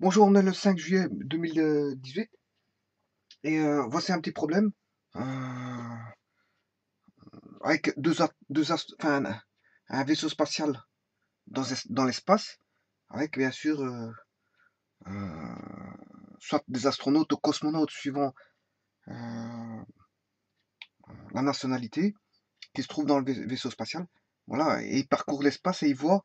Bonjour, on est le 5 juillet 2018 et voici un petit problème avec enfin, un vaisseau spatial dans l'espace, avec bien sûr soit des astronautes ou cosmonautes suivant euh, la nationalité qui se trouve dans le vaisseau spatial. Voilà, et ils parcourent l'espace et ils voient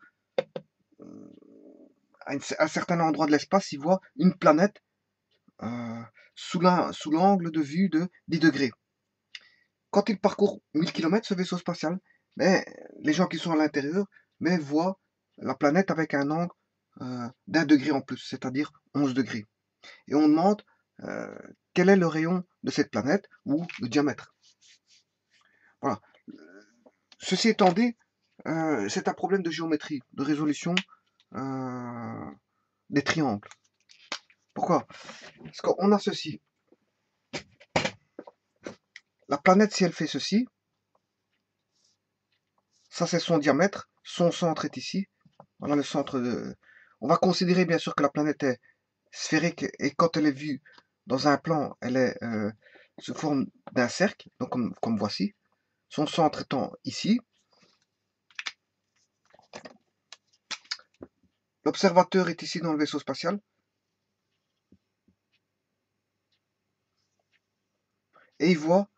à un certain endroit de l'espace, ils voient une planète euh, sous l'angle de vue de 10 degrés. Quand il parcourt 1000 km, ce vaisseau spatial, mais les gens qui sont à l'intérieur voient la planète avec un angle d'un degré en plus, c'est-à-dire 11 degrés. Et on demande euh, quel est le rayon de cette planète ou le diamètre. Voilà. Ceci étant dit, c'est un problème de géométrie, de résolution euh, des triangles. Pourquoi? Parce qu'on a ceci. La planète, si elle fait ceci, ça c'est son diamètre, son centre est ici. Voilà le centre de... On va considérer bien sûr que la planète est sphérique et quand elle est vue dans un plan, elle est sous forme d'un cercle, donc comme voici. Son centre étant ici. L'observateur est ici dans le vaisseau spatial. Et il voit,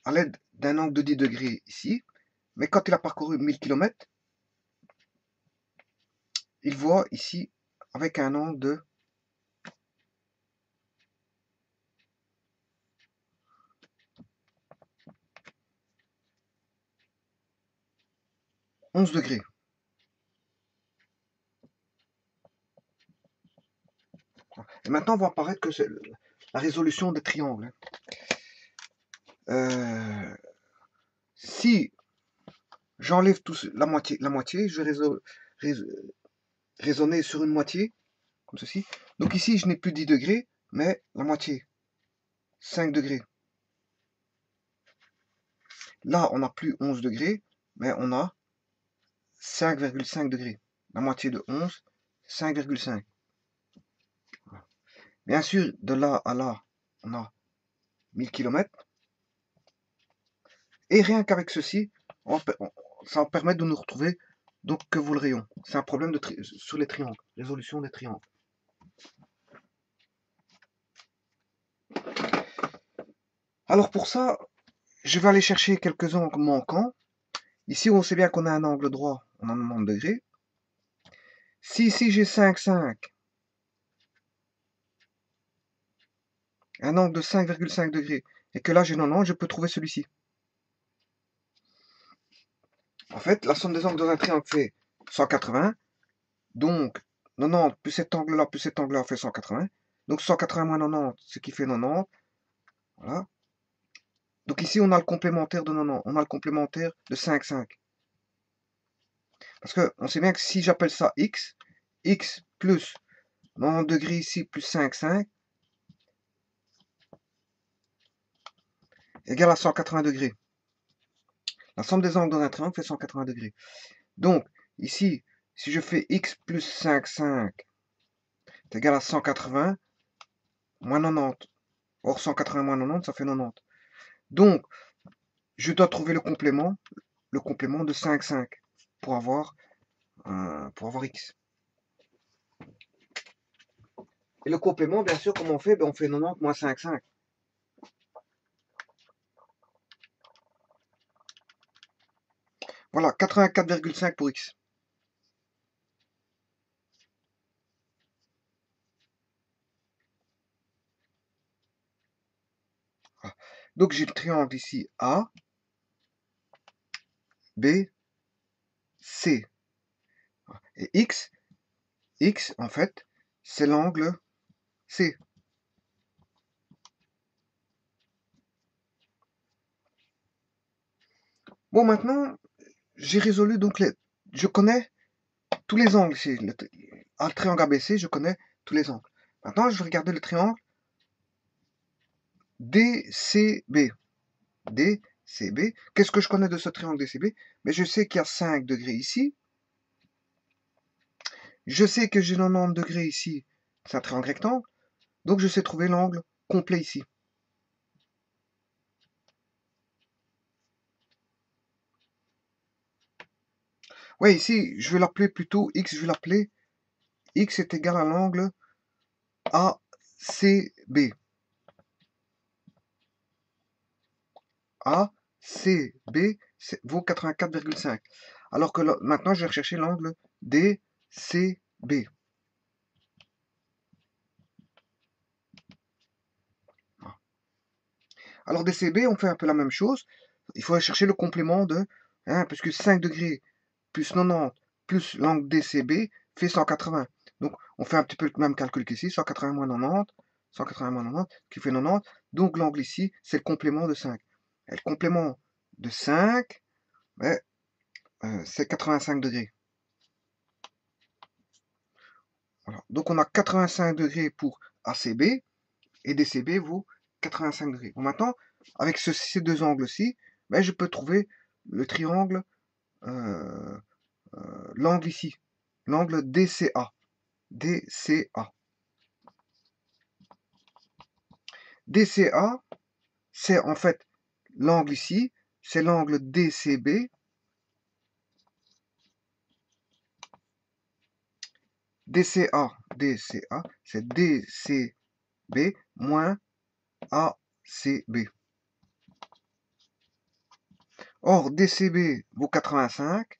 à l'aide d'un angle de 10 degrés ici, mais quand il a parcouru 1000 km, il voit ici avec un angle de 11 degrés. Et maintenant, on va apparaître que c'est la résolution des triangles. Si j'enlève la moitié, je vais raisonner sur une moitié, comme ceci. Donc ici, je n'ai plus 10 degrés, mais la moitié, 5 degrés. Là, on n'a plus 11 degrés, mais on a 5,5 degrés. La moitié de 11, 5,5. Bien sûr, de là à là, on a 1000 km. Et rien qu'avec ceci, ça va permettre de nous retrouver donc que vaut le rayon. C'est un problème sur les triangles, résolution des triangles. Alors pour ça, je vais aller chercher quelques angles manquants. Ici, on sait bien qu'on a un angle droit, on a 90 degrés. Si ici j'ai 5,5, un angle de 5,5 degrés, et que là j'ai 90, je peux trouver celui-ci. En fait, la somme des angles dans un triangle fait 180. Donc, 90 plus cet angle-là plus cet angle-là fait 180. Donc 180 moins 90, ce qui fait 90. Voilà. Donc ici, on a le complémentaire de 90. On a le complémentaire de 5,5. Parce qu'on sait bien que si j'appelle ça x, x plus 90 degrés ici plus 5,5 égale à 180 degrés. La somme des angles dans un triangle fait 180 degrés. Donc, ici, si je fais x plus 5,5 est égal à 180 moins 90. Or, 180 moins 90, ça fait 90. Donc, je dois trouver le complément de 5,5 pour avoir x. Et le complément, bien sûr, comment on fait? On fait 90 moins 5,5. Voilà, 84,5 pour x. Voilà. Donc j'ai le triangle ici A, B, C. Et x, en fait, c'est l'angle C. Bon, maintenant, j'ai résolu donc je connais tous les angles ici. Le triangle ABC, je connais tous les angles. Maintenant, je vais regarder le triangle DCB. DCB. Qu'est-ce que je connais de ce triangle DCB? Mais je sais qu'il y a 5 degrés ici. Je sais que j'ai 90 degrés ici, c'est un triangle rectangle, donc je sais trouver l'angle complet ici. Oui, ici, je vais l'appeler plutôt x, je vais l'appeler x est égal à l'angle ACB. ACB vaut 84,5. Alors que là, maintenant, je vais rechercher l'angle DCB. Alors DCB, on fait un peu la même chose. Il faut aller chercher le complément de, puisque 5 degrés plus 90 plus l'angle DCB fait 180. Donc on fait un petit peu le même calcul qu'ici, 180 moins 90, 180 moins 90, qui fait 90. Donc l'angle ici, c'est le complément de 5. Et le complément de 5, c'est 85 degrés. Voilà. Donc on a 85 degrés pour ACB, et DCB vaut 85 degrés. Bon, maintenant, avec ces deux angles-ci, je peux trouver le triangle, l'angle ici, l'angle DCA. DCA. DCA, c'est en fait l'angle ici, c'est l'angle DCB. DCA, DCA, c'est DCB moins ACB. Or, DCB vaut 85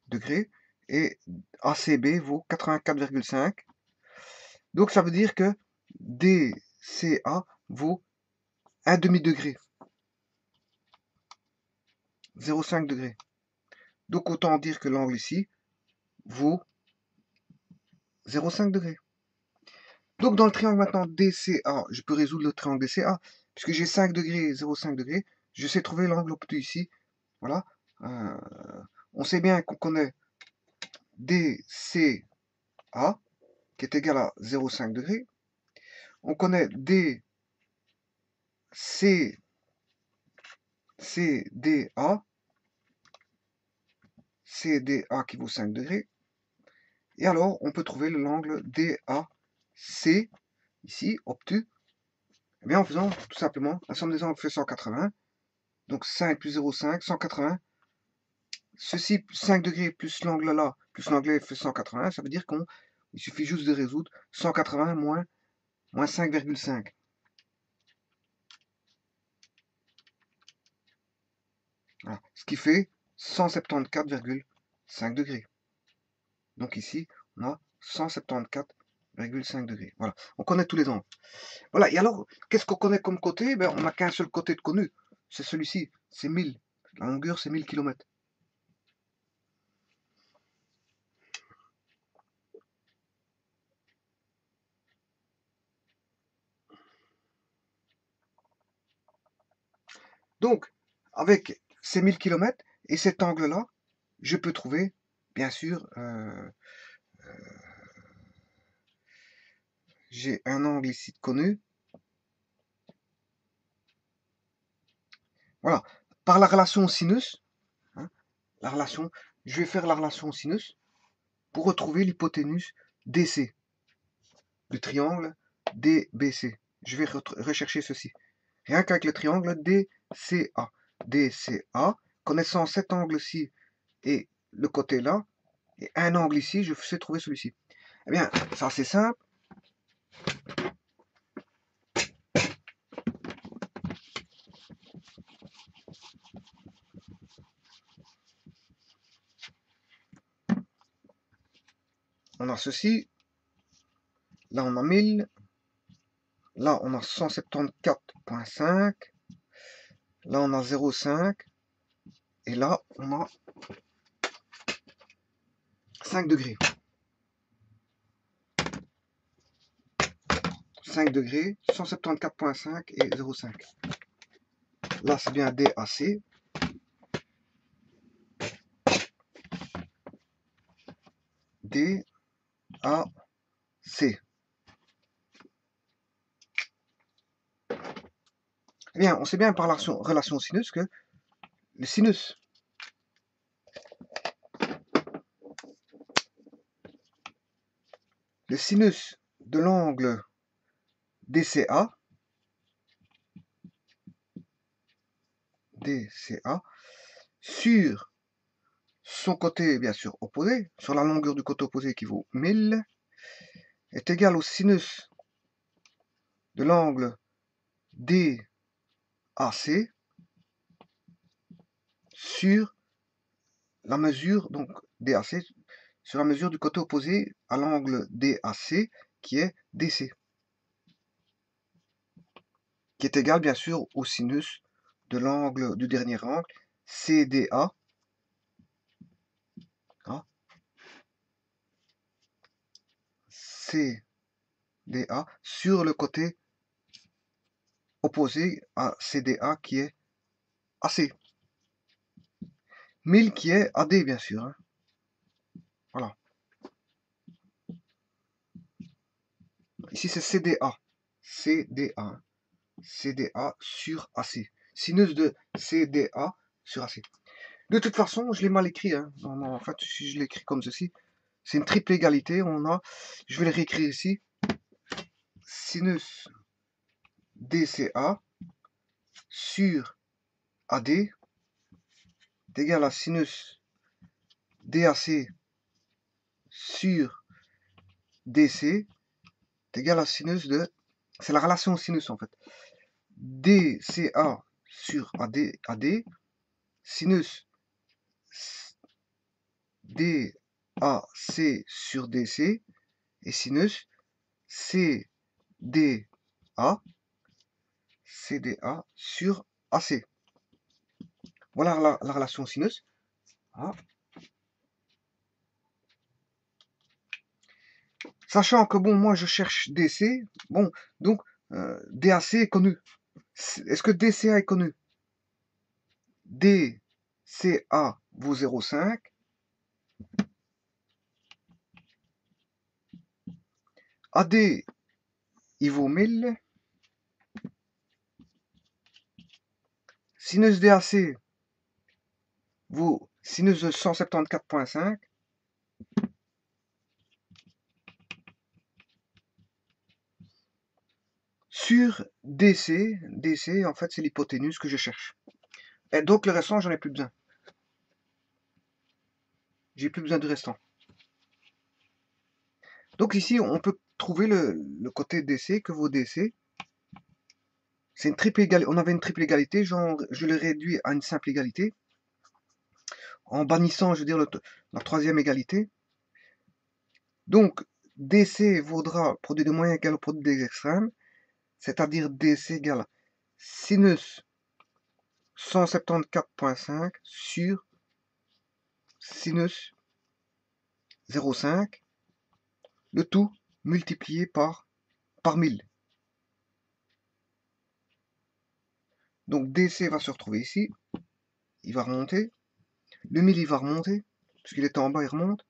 degrés et ACB vaut 84,5. Donc, ça veut dire que DCA vaut 1 demi-degré. 0,5 degrés. Donc, autant dire que l'angle ici vaut 0,5 degrés. Donc, dans le triangle maintenant DCA, je peux résoudre le triangle DCA, puisque j'ai 5 degrés et 0,5 degrés. Je sais trouver l'angle obtenu ici. Voilà. On sait bien qu'on connaît DCA, qui est égal à 0,5 degrés. On connaît CDA qui vaut 5 degrés. Et alors, on peut trouver l'angle DAC, ici, obtenu, eh bien, en faisant tout simplement la somme des angles fait 180. Donc 5 plus 0,5, 180. Ceci, 5 degrés plus l'angle là, plus l'angle fait 180. Ça veut dire qu'il suffit juste de résoudre 180 moins 5,5. Voilà. Ce qui fait 174,5 degrés. Donc ici, on a 174,5 degrés. Voilà, on connaît tous les angles. Voilà, et alors, qu'est-ce qu'on connaît comme côté? On n'a qu'un seul côté de connu. C'est celui-ci, c'est 1000. La longueur, c'est 1000 km. Donc, avec ces 1000 km et cet angle-là, je peux trouver, bien sûr, j'ai un angle ici de connu. Voilà, par la relation sinus, je vais faire la relation sinus pour retrouver l'hypoténuse DC du triangle DBC. Je vais rechercher ceci. Rien qu'avec le triangle DCA. DCA, connaissant cet angle-ci et le côté là, et un angle ici, je sais trouver celui-ci. Eh bien, c'est assez simple. On a ceci. Là, on a 1000. Là, on a 174,5. Là, on a 0,5. Et là, on a 5 degrés. 5 degrés, 174,5 et 0,5. Là, c'est bien DAC. DAC. Eh bien, on sait bien par la relation sinus que le sinus le sinus de l'angle DCA, sur son côté, bien sûr, opposé, sur la longueur du côté opposé qui vaut 1000, est égal au sinus de l'angle DAC sur la mesure, donc DAC, sur la mesure du côté opposé à l'angle DAC qui est DC, qui est égal bien sûr au sinus de l'angle du dernier angle CDA, hein, CDA sur le côté opposé à CDA qui est AC. 1000 qui est AD bien sûr, hein. Voilà. Ici c'est CDA. CDA. CDA sur AC. Sinus de CDA sur AC. De toute façon, je l'ai mal écrit, hein. En fait, si je l'écris comme ceci, c'est une triple égalité. Je vais le réécrire ici. Sinus DCA sur AD est égal à sinus DAC sur DC est égal à sinus de... C'est la relation sinus en fait. DCA sur AD, sinus DAC sur DC et sinus CDA sur AC. Voilà la relation sinus. Ah. Sachant que bon, moi je cherche DC, bon, donc DAC est connu. Est-ce que DCA est connu? DCA vaut 0,5. AD, il vaut 1000. Sinus DAC vaut sinus de 174,5. Sur DC, en fait, c'est l'hypoténuse que je cherche. Et donc le restant, j'en ai plus besoin. J'ai plus besoin du restant. Donc ici, on peut trouver le côté DC que vaut DC. C'est une triple égalité. On avait une triple égalité, je le réduis à une simple égalité. En bannissant, je veux dire, la troisième égalité. Donc, DC vaudra produit de moyens égal au produit des extrêmes, c'est-à-dire DC égale sinus 174,5 sur sinus 0,5, le tout multiplié par 1000. Donc DC va se retrouver ici, il va remonter, le 1000 il va remonter, puisqu'il était en bas il remonte.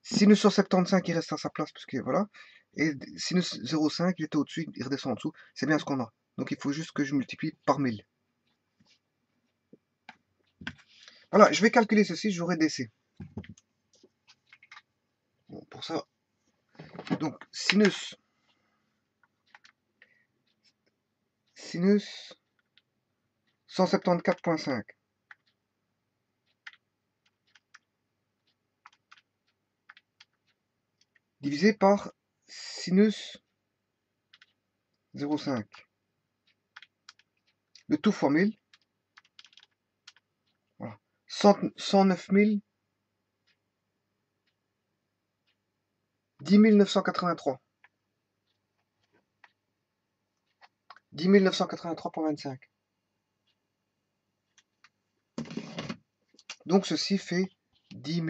Sinus 175 il reste à sa place, puisque voilà, et sinus 0,5 il était au-dessus, il redescend en dessous, c'est bien ce qu'on a. Donc il faut juste que je multiplie par 1000. Voilà, je vais calculer ceci, j'aurai DC. Bon, pour ça, donc sinus 174,5 divisé par sinus 0,5. Le tout fois 1000. Voilà. 109 000. 10 983. 10 983,25. Donc ceci fait 10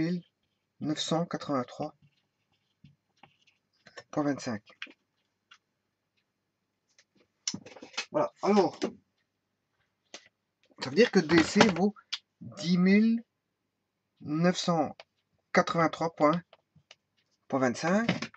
983,25. Voilà, alors, ça veut dire que DC vaut 10 983,25.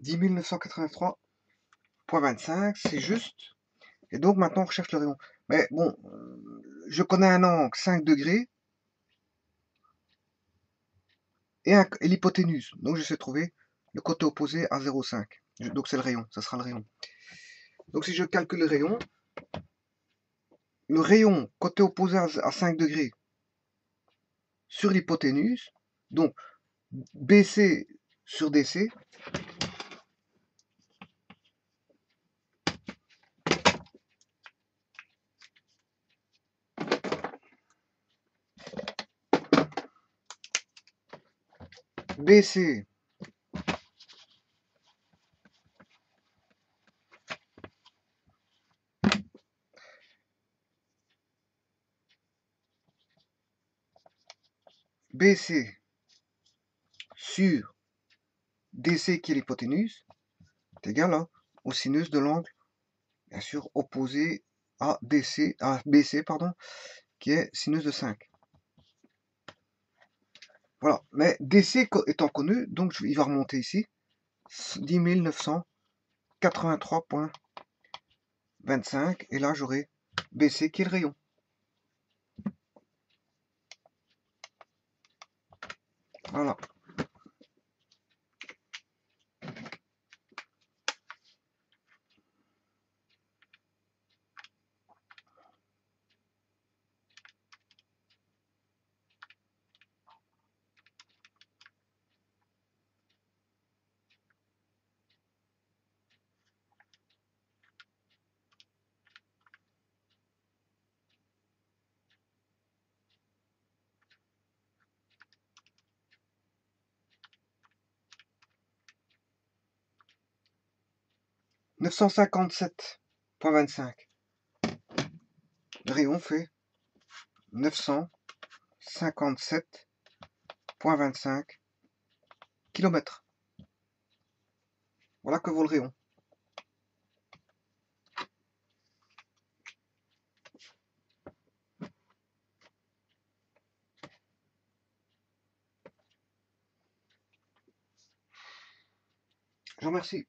10 983,25, c'est juste. Et donc maintenant on recherche le rayon. Mais bon, je connais un angle 5 degrés et l'hypoténuse. Donc je sais trouver le côté opposé à 0,5. Donc c'est le rayon, ça sera le rayon. Donc si je calcule le rayon côté opposé à 5 degrés sur l'hypoténuse, donc BC sur DC, BC BC sur DC qui est l'hypoténuse, est égal au sinus de l'angle, bien sûr, opposé à BC, pardon, qui est sinus de 5. Voilà, mais DC étant connu, donc il va remonter ici, 10 983,25, et là j'aurai BC qui est le rayon. Voilà. « 957,25. Le rayon fait 957,25 km. Voilà que vaut le rayon. Je vous remercie.